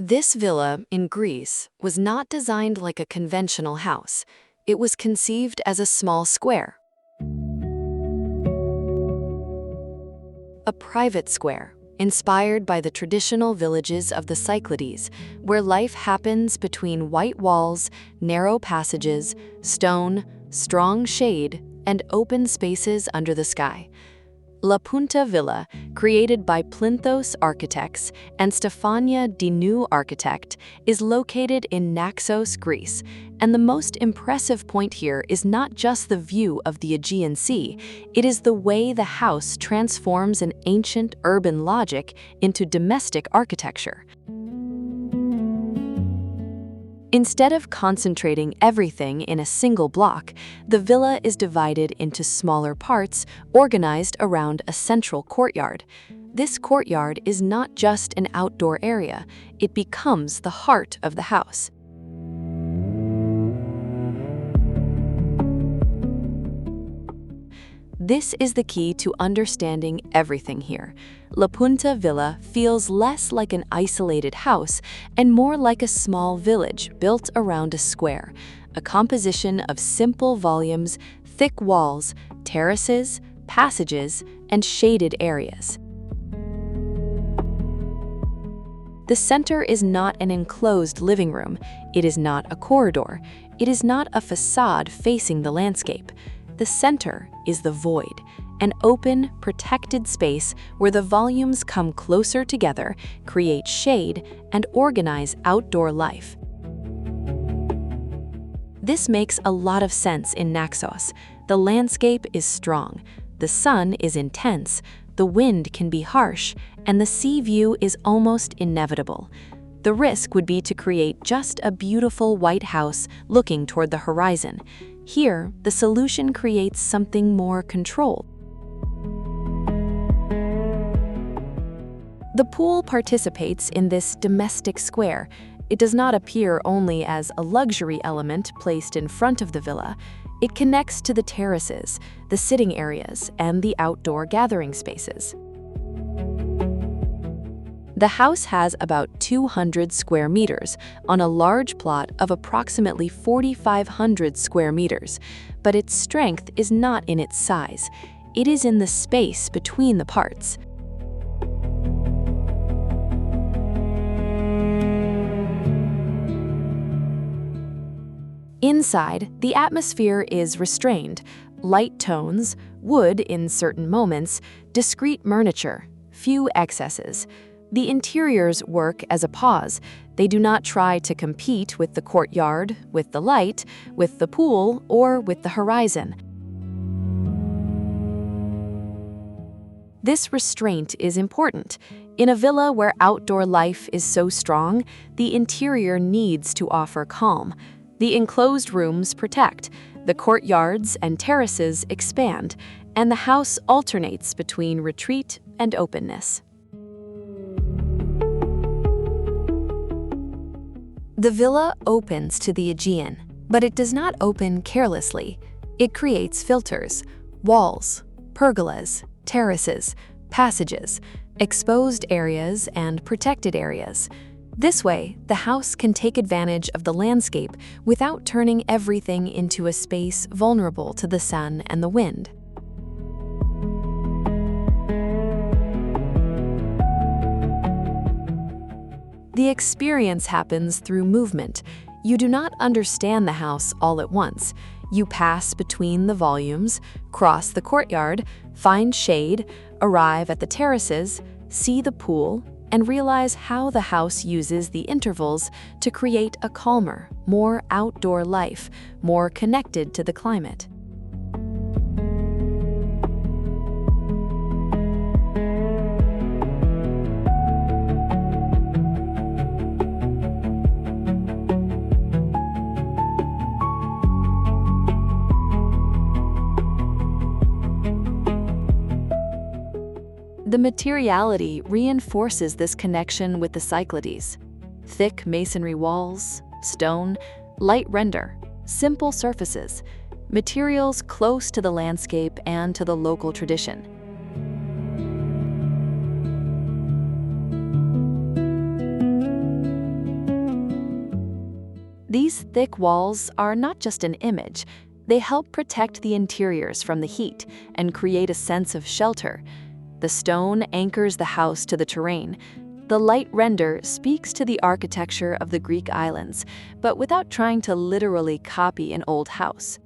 This villa in Greece was not designed like a conventional house. It was conceived as a small square. A private square, inspired by the traditional villages of the Cyclades, where life happens between white walls, narrow passages, stone, strong shade, and open spaces under the sky. La Punta Villa, created by Plinthos architects and Stefania Ntinou architect, is located in Naxos, Greece, and the most impressive point here is not just the view of the Aegean Sea, it is the way the house transforms an ancient urban logic into domestic architecture. Instead of concentrating everything in a single block, the villa is divided into smaller parts organized around a central courtyard. This courtyard is not just an outdoor area, it becomes the heart of the house. This is the key to understanding everything here. La Punta Villa feels less like an isolated house and more like a small village built around a square, a composition of simple volumes, thick walls, terraces, passages, and shaded areas. The center is not an enclosed living room. It is not a corridor. It is not a facade facing the landscape. The center is the void, an open, protected space where the volumes come closer together, create shade, and organize outdoor life. This makes a lot of sense in Naxos. The landscape is strong, the sun is intense, the wind can be harsh, and the sea view is almost inevitable. The risk would be to create just a beautiful white house looking toward the horizon. Here, the solution creates something more controlled. The pool participates in this domestic square. It does not appear only as a luxury element placed in front of the villa. It connects to the terraces, the sitting areas, and the outdoor gathering spaces. The house has about 200 square meters on a large plot of approximately 4,500 square meters, but its strength is not in its size. It is in the space between the parts. Inside, the atmosphere is restrained. Light tones, wood in certain moments, discreet furniture, few excesses. The interiors work as a pause. They do not try to compete with the courtyard, with the light, with the pool, or with the horizon. This restraint is important. In a villa where outdoor life is so strong, the interior needs to offer calm. The enclosed rooms protect, the courtyards and terraces expand, and the house alternates between retreat and openness. The villa opens to the Aegean, but it does not open carelessly. It creates filters, walls, pergolas, terraces, passages, exposed areas, and protected areas. This way, the house can take advantage of the landscape without turning everything into a space vulnerable to the sun and the wind. The experience happens through movement. You do not understand the house all at once. You pass between the volumes, cross the courtyard, find shade, arrive at the terraces, see the pool, and realize how the house uses the intervals to create a calmer, more outdoor life, more connected to the climate. The materiality reinforces this connection with the Cyclades. Thick masonry walls, stone, light render, simple surfaces, materials close to the landscape and to the local tradition. These thick walls are not just an image. They help protect the interiors from the heat and create a sense of shelter. The stone anchors the house to the terrain. The light render speaks to the architecture of the Greek islands, but without trying to literally copy an old house.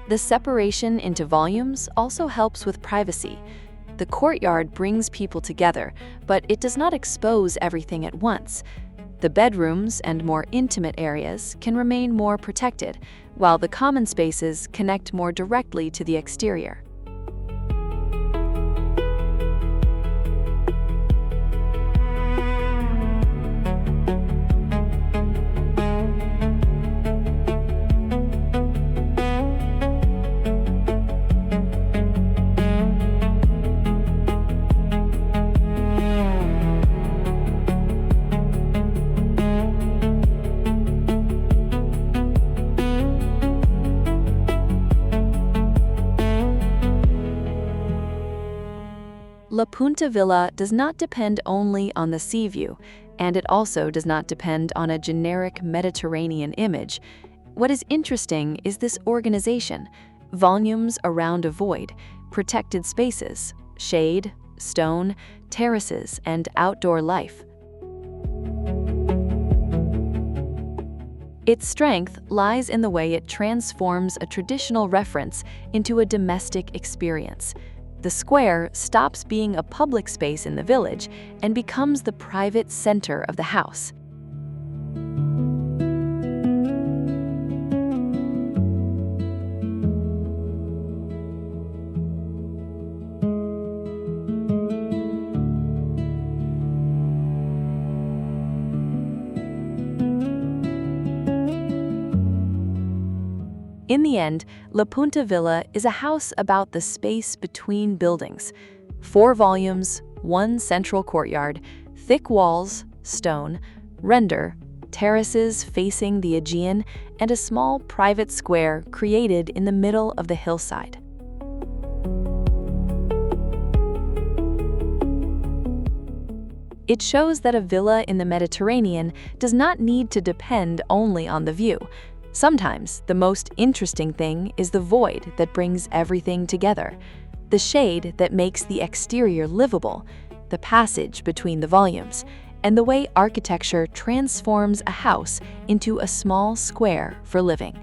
The separation into volumes also helps with privacy. The courtyard brings people together, but it does not expose everything at once. The bedrooms and more intimate areas can remain more protected, while the common spaces connect more directly to the exterior. La Punta Villa does not depend only on the sea view, and it also does not depend on a generic Mediterranean image. What is interesting is this organization: volumes around a void, protected spaces, shade, stone, terraces, and outdoor life. Its strength lies in the way it transforms a traditional reference into a domestic experience. The square stops being a public space in the village and becomes the private center of the house. In the end, La Punta Villa is a house about the space between buildings. 4 volumes, 1 central courtyard, thick walls, stone, render, terraces facing the Aegean, and a small private square created in the middle of the hillside. It shows that a villa in the Mediterranean does not need to depend only on the view. Sometimes the most interesting thing is the void that brings everything together, the shade that makes the exterior livable, the passage between the volumes, and the way architecture transforms a house into a small square for living.